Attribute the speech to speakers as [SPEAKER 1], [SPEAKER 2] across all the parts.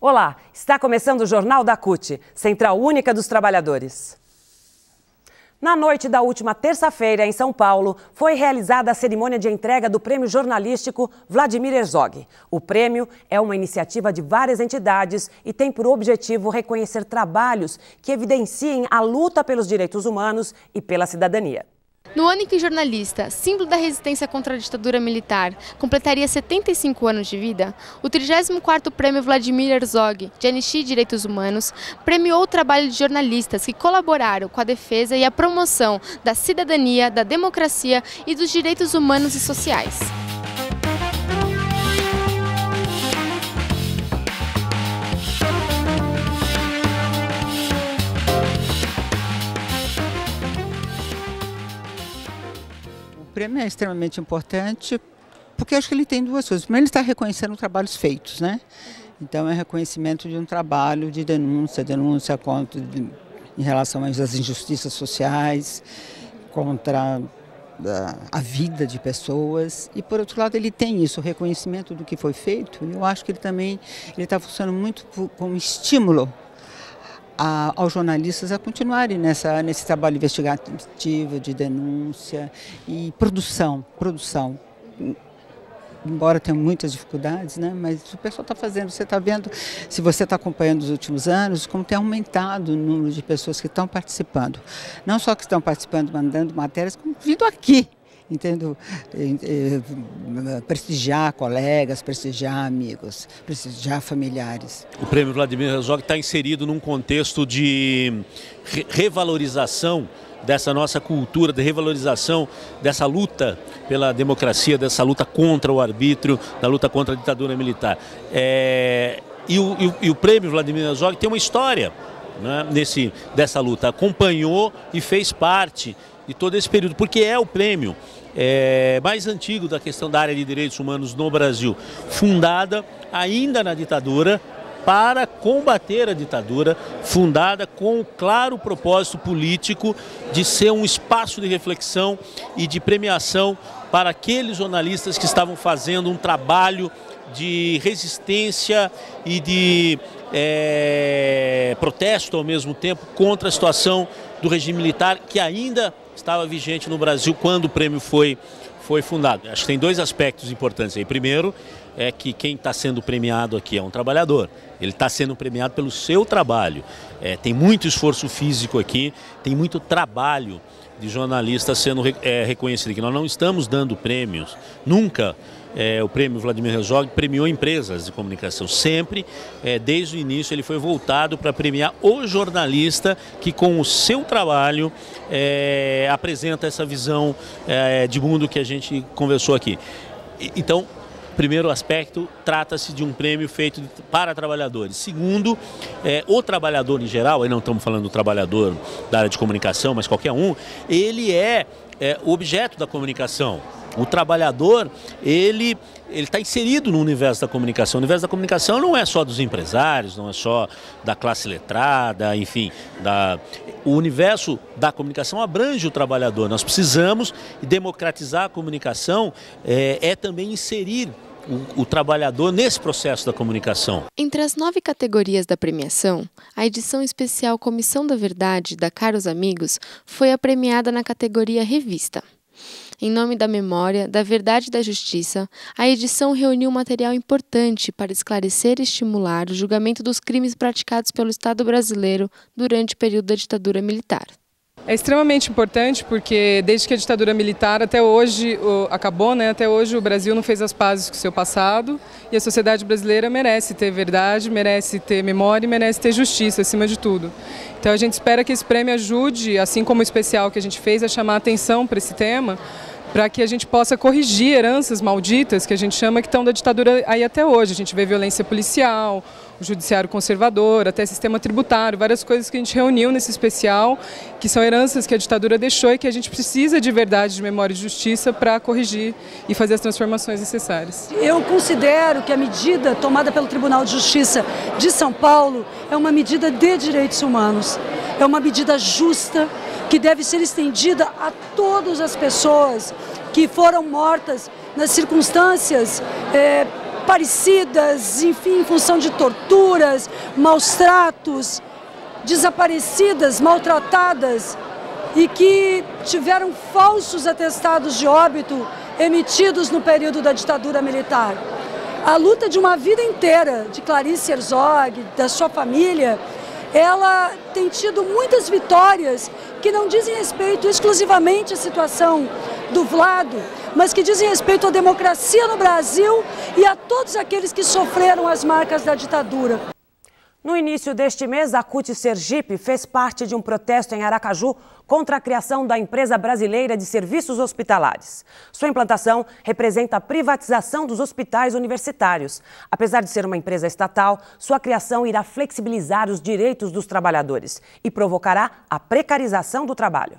[SPEAKER 1] Olá, está começando o Jornal da CUT, Central Única dos Trabalhadores. Na noite da última terça-feira, em São Paulo, foi realizada a cerimônia de entrega do Prêmio Jornalístico Vladimir Herzog. O prêmio é uma iniciativa de várias entidades e tem por objetivo reconhecer trabalhos que evidenciem a luta pelos direitos humanos e pela cidadania.
[SPEAKER 2] No ano em que o jornalista, símbolo da resistência contra a ditadura militar, completaria 75 anos de vida, o 34º Prêmio Vladimir Herzog, de Anistia e Direitos Humanos, premiou o trabalho de jornalistas que colaboraram com a defesa e a promoção da cidadania, da democracia e dos direitos humanos e sociais.
[SPEAKER 3] O prêmio é extremamente importante porque eu acho que ele tem duas coisas. Primeiro, ele está reconhecendo trabalhos feitos, né? Então, é reconhecimento de um trabalho de denúncia contra, em relação às injustiças sociais, contra a vida de pessoas. E, por outro lado, ele tem isso, o reconhecimento do que foi feito. E eu acho que ele também está funcionando muito como estímulo aos jornalistas a continuarem nesse trabalho investigativo, de denúncia e produção. Embora tenha muitas dificuldades, né? Mas o pessoal está fazendo, você está vendo, se você está acompanhando os últimos anos, como tem aumentado o número de pessoas que estão participando. Não só que estão participando, mandando matérias, como vindo aqui. Entendo, prestigiar colegas, prestigiar amigos, prestigiar familiares.
[SPEAKER 4] O Prêmio Vladimir Herzog está inserido num contexto de revalorização dessa nossa cultura, de revalorização dessa luta pela democracia, dessa luta contra o arbítrio, da luta contra a ditadura militar. E o Prêmio Vladimir Herzog tem uma história, né, dessa luta, acompanhou e fez parte de todo esse período, porque é o prêmio mais antigo da questão da área de direitos humanos no Brasil, fundada ainda na ditadura para combater a ditadura, fundada com o claro propósito político de ser um espaço de reflexão e de premiação para aqueles jornalistas que estavam fazendo um trabalho de resistência e de protesto ao mesmo tempo contra a situação do regime militar que ainda estava vigente no Brasil quando o prêmio foi fundado. Acho que tem dois aspectos importantes aí. Primeiro é que quem está sendo premiado aqui é um trabalhador. Ele está sendo premiado pelo seu trabalho. Tem muito esforço físico aqui, tem muito trabalho de jornalistas sendo reconhecido aqui. Nós não estamos dando prêmios, nunca. O Prêmio Vladimir Herzog premiou empresas de comunicação. Sempre, desde o início, ele foi voltado para premiar o jornalista que, com o seu trabalho, apresenta essa visão de mundo que a gente conversou aqui. Então, primeiro aspecto, trata-se de um prêmio feito para trabalhadores. Segundo, o trabalhador em geral, aí não estamos falando do trabalhador da área de comunicação, mas qualquer um, ele é o objeto da comunicação. O trabalhador, ele está inserido no universo da comunicação. O universo da comunicação não é só dos empresários, não é só da classe letrada, enfim. O universo da comunicação abrange o trabalhador. Nós precisamos democratizar a comunicação, também inserir o trabalhador nesse processo da comunicação.
[SPEAKER 2] Entre as 9 categorias da premiação, a edição especial Comissão da Verdade, da Caros Amigos, foi a premiada na categoria Revista. Em nome da memória, da verdade e da justiça, a edição reuniu material importante para esclarecer e estimular o julgamento dos crimes praticados pelo Estado brasileiro durante o período da ditadura militar.
[SPEAKER 5] É extremamente importante porque desde que a ditadura militar até hoje acabou, né? Até hoje o Brasil não fez as pazes com o seu passado e a sociedade brasileira merece ter verdade, merece ter memória e merece ter justiça acima de tudo. Então a gente espera que esse prêmio ajude, assim como o especial que a gente fez, a chamar a atenção para esse tema, para que a gente possa corrigir heranças malditas, que a gente chama que estão da ditadura aí até hoje. A gente vê violência policial, o judiciário conservador, até sistema tributário, várias coisas que a gente reuniu nesse especial, que são heranças que a ditadura deixou e que a gente precisa de verdade, de memória e justiça para corrigir e fazer as transformações necessárias.
[SPEAKER 6] Eu considero que a medida tomada pelo Tribunal de Justiça de São Paulo é uma medida de direitos humanos, é uma medida justa, que deve ser estendida a todas as pessoas que foram mortas nas circunstâncias desaparecidas, enfim, em função de torturas, maus tratos, desaparecidas, maltratadas e que tiveram falsos atestados de óbito emitidos no período da ditadura militar. A luta de uma vida inteira de Clarice Herzog, da sua família, ela tem tido muitas vitórias que não dizem respeito exclusivamente à situação do Vlado, mas que dizem respeito à democracia no Brasil e a todos aqueles que sofreram as marcas da ditadura.
[SPEAKER 1] No início deste mês, a CUT Sergipe fez parte de um protesto em Aracaju contra a criação da Empresa Brasileira de Serviços Hospitalares. Sua implantação representa a privatização dos hospitais universitários. Apesar de ser uma empresa estatal, sua criação irá flexibilizar os direitos dos trabalhadores e provocará a precarização do trabalho.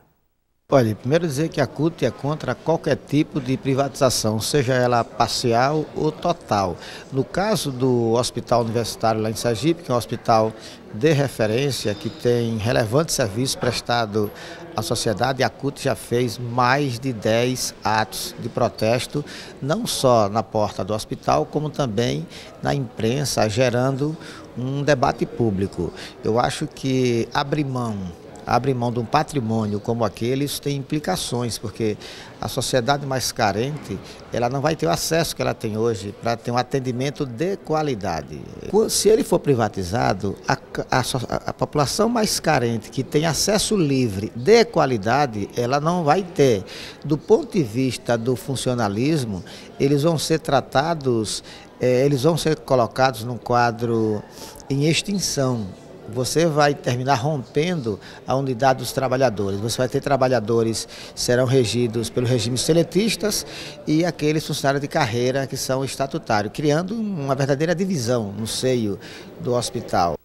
[SPEAKER 7] Olha, primeiro dizer que a CUT é contra qualquer tipo de privatização, seja ela parcial ou total. No caso do Hospital Universitário lá em Sergipe, que é um hospital de referência, que tem relevante serviço prestado à sociedade, a CUT já fez mais de 10 atos de protesto, não só na porta do hospital, como também na imprensa, gerando um debate público. Eu acho que abrir mão de um patrimônio como aquele, isso tem implicações, porque a sociedade mais carente, ela não vai ter o acesso que ela tem hoje para ter um atendimento de qualidade. Se ele for privatizado, a população mais carente, que tem acesso livre de qualidade, ela não vai ter. Do ponto de vista do funcionalismo, eles vão ser tratados, eles vão ser colocados num quadro em extinção. Você vai terminar rompendo a unidade dos trabalhadores. Você vai ter trabalhadores que serão regidos pelos regimes seletistas e aqueles funcionários de carreira que são estatutários, criando uma verdadeira divisão no seio do hospital.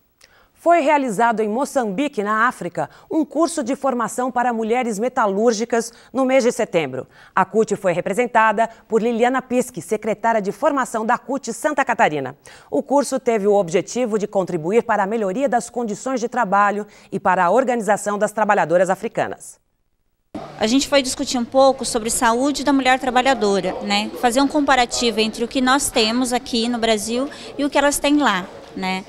[SPEAKER 1] Foi realizado em Moçambique, na África, um curso de formação para mulheres metalúrgicas no mês de setembro. A CUT foi representada por Liliana Pisque, secretária de formação da CUT Santa Catarina. O curso teve o objetivo de contribuir para a melhoria das condições de trabalho e para a organização das trabalhadoras africanas.
[SPEAKER 8] A gente foi discutir um pouco sobre saúde da mulher trabalhadora, né? Fazer um comparativo entre o que nós temos aqui no Brasil e o que elas têm lá, né?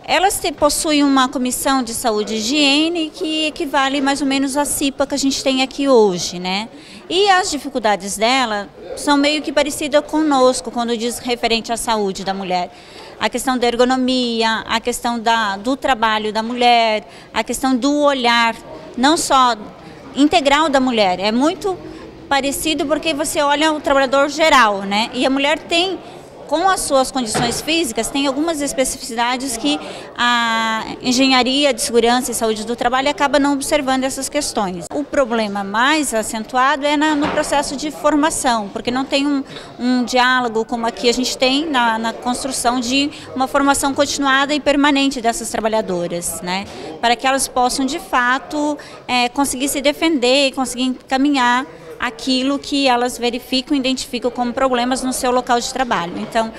[SPEAKER 8] Elas possuem uma comissão de saúde e higiene que equivale mais ou menos à CIPA que a gente tem aqui hoje, né? E as dificuldades dela são meio que parecidas conosco quando diz referente à saúde da mulher. A questão da ergonomia, a questão do trabalho da mulher, a questão do olhar, não só integral da mulher. É muito parecido porque você olha o trabalhador geral, né? E a mulher tem, com as suas condições físicas, tem algumas especificidades que a engenharia de segurança e saúde do trabalho acaba não observando essas questões. O problema mais acentuado é no processo de formação, porque não tem um diálogo como aqui a gente tem na construção de uma formação continuada e permanente dessas trabalhadoras, né? Para que elas possam, de fato, conseguir se defender e conseguir encaminhar aquilo que elas verificam e identificam como problemas no seu local de trabalho. Então,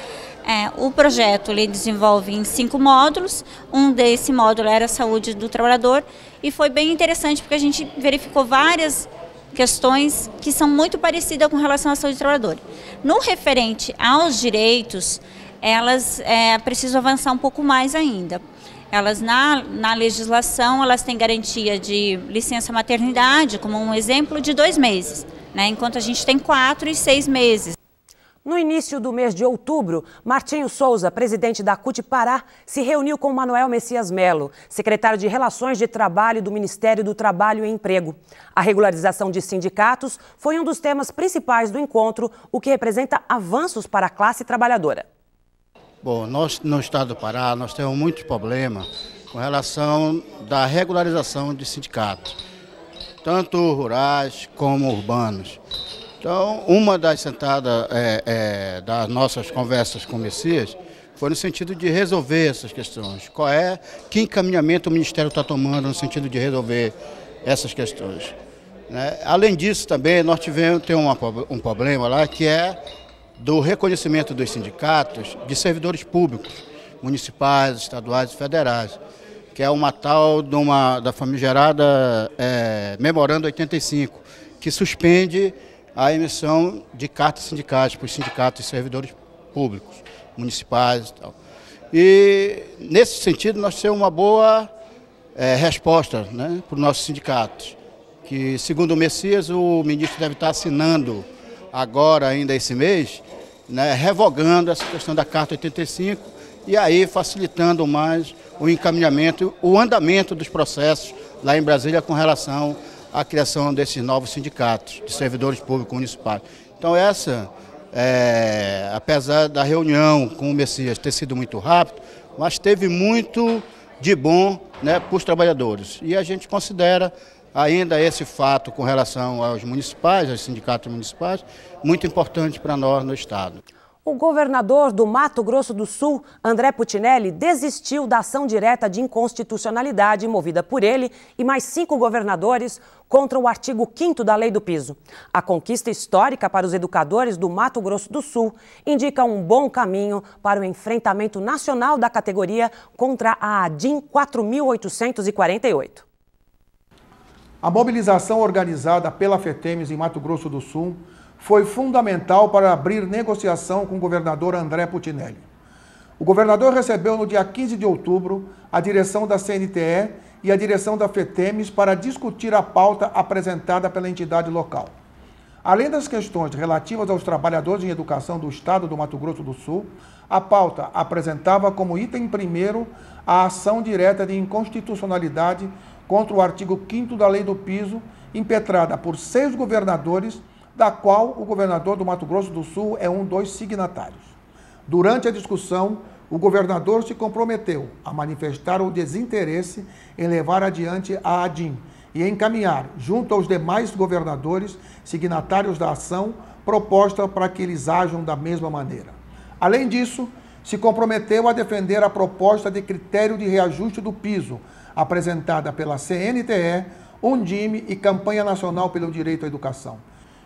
[SPEAKER 8] o projeto ele desenvolve em 5 módulos, um desse módulo era a saúde do trabalhador e foi bem interessante porque a gente verificou várias questões que são muito parecidas com relação à saúde do trabalhador. No referente aos direitos, elas precisam avançar um pouco mais ainda. Elas na legislação, elas têm garantia de licença maternidade, como um exemplo, de 2 meses, né? Enquanto a gente tem 4 e 6 meses.
[SPEAKER 1] No início do mês de outubro, Martinho Souza, presidente da CUT Pará, se reuniu com Manuel Messias Melo, secretário de Relações de Trabalho do Ministério do Trabalho e Emprego. A regularização de sindicatos foi um dos temas principais do encontro, o que representa avanços para a classe trabalhadora.
[SPEAKER 9] Bom, nós no estado do Pará, nós temos muitos problemas com relação da regularização de sindicatos, tanto rurais como urbanos. Então, uma das sentadas das nossas conversas com o Messias foi no sentido de resolver essas questões. Que encaminhamento o Ministério está tomando no sentido de resolver essas questões, né? Além disso, também, nós tivemos um problema lá que é do reconhecimento dos sindicatos de servidores públicos, municipais, estaduais e federais, que é uma tal da famigerada Memorando 85, que suspende a emissão de cartas sindicais para os sindicatos e servidores públicos, municipais e tal. E, nesse sentido, nós temos uma boa resposta, né, para os nossos sindicatos, que, segundo o Messias, o ministro deve estar assinando agora, ainda esse mês, né, revogando essa questão da Carta 85 e aí facilitando mais o encaminhamento, o andamento dos processos lá em Brasília com relação à criação desses novos sindicatos de servidores públicos municipais. Então apesar da reunião com o Messias ter sido muito rápido, mas teve muito de bom, né, para os trabalhadores. E a gente considera ainda esse fato com relação aos municipais, aos sindicatos municipais, muito importante para nós no Estado.
[SPEAKER 1] O governador do Mato Grosso do Sul, André Putinelli, desistiu da ação direta de inconstitucionalidade movida por ele e mais 5 governadores contra o artigo 5º da Lei do Piso. A conquista histórica para os educadores do Mato Grosso do Sul indica um bom caminho para o enfrentamento nacional da categoria contra a ADIM 4848.
[SPEAKER 10] A mobilização organizada pela FETEMES em Mato Grosso do Sul foi fundamental para abrir negociação com o governador André Putinelli. O governador recebeu no dia 15 de outubro a direção da CNTE e a direção da FETEMES para discutir a pauta apresentada pela entidade local. Além das questões relativas aos trabalhadores em educação do Estado do Mato Grosso do Sul, a pauta apresentava como item primeiro a ação direta de inconstitucionalidade contra o artigo 5º da Lei do Piso, impetrada por 6 governadores, da qual o governador do Mato Grosso do Sul é um dos signatários. Durante a discussão, o governador se comprometeu a manifestar o desinteresse em levar adiante a ADIM e encaminhar, junto aos demais governadores signatários da ação, proposta para que eles ajam da mesma maneira. Além disso, se comprometeu a defender a proposta de critério de reajuste do piso, apresentada pela CNTE, Undime e Campanha Nacional pelo Direito à Educação.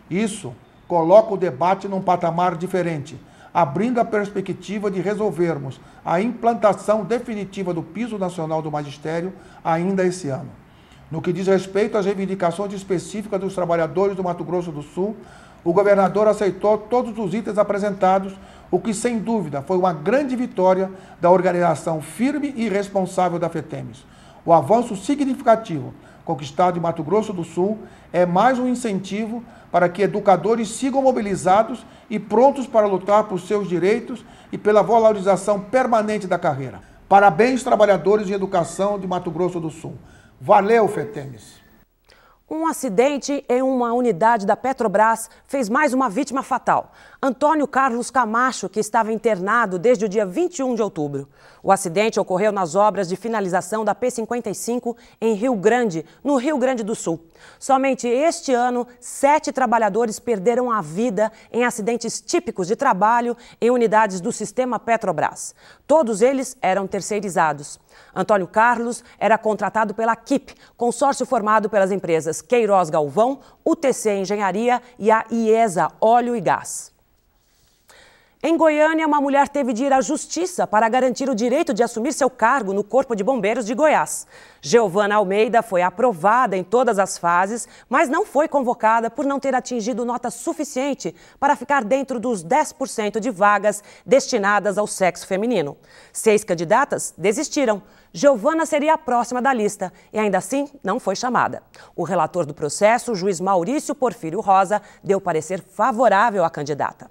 [SPEAKER 10] Isso coloca o debate num patamar diferente, abrindo a perspectiva de resolvermos a implantação definitiva do piso nacional do magistério ainda esse ano. No que diz respeito às reivindicações específicas dos trabalhadores do Mato Grosso do Sul, o governador aceitou todos os itens apresentados, o que sem dúvida foi uma grande vitória da organização firme e responsável da FETEMES. O avanço significativo conquistado em Mato Grosso do Sul é mais um incentivo para que educadores sigam mobilizados e prontos para lutar por seus direitos e pela valorização permanente da carreira. Parabéns, trabalhadores de educação de Mato Grosso do Sul. Valeu, FETEMES!
[SPEAKER 1] Um acidente em uma unidade da Petrobras fez mais uma vítima fatal. Antônio Carlos Camacho, que estava internado desde o dia 21 de outubro. O acidente ocorreu nas obras de finalização da P55 em Rio Grande, no Rio Grande do Sul. Somente este ano, 7 trabalhadores perderam a vida em acidentes típicos de trabalho em unidades do sistema Petrobras. Todos eles eram terceirizados. Antônio Carlos era contratado pela KIP, consórcio formado pelas empresas Queiroz Galvão, UTC Engenharia e a IESA Óleo e Gás. Em Goiânia, uma mulher teve de ir à justiça para garantir o direito de assumir seu cargo no Corpo de Bombeiros de Goiás. Giovana Almeida foi aprovada em todas as fases, mas não foi convocada por não ter atingido nota suficiente para ficar dentro dos 10% de vagas destinadas ao sexo feminino. 6 candidatas desistiram. Giovana seria a próxima da lista e ainda assim não foi chamada. O relator do processo, o juiz Maurício Porfírio Rosa, deu parecer favorável à candidata.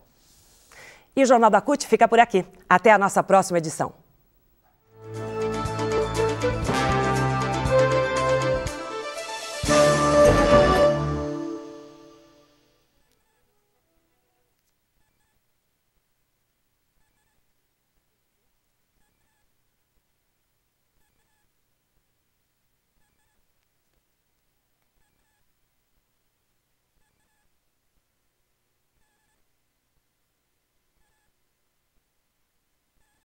[SPEAKER 1] E o Jornal da CUT fica por aqui. Até a nossa próxima edição.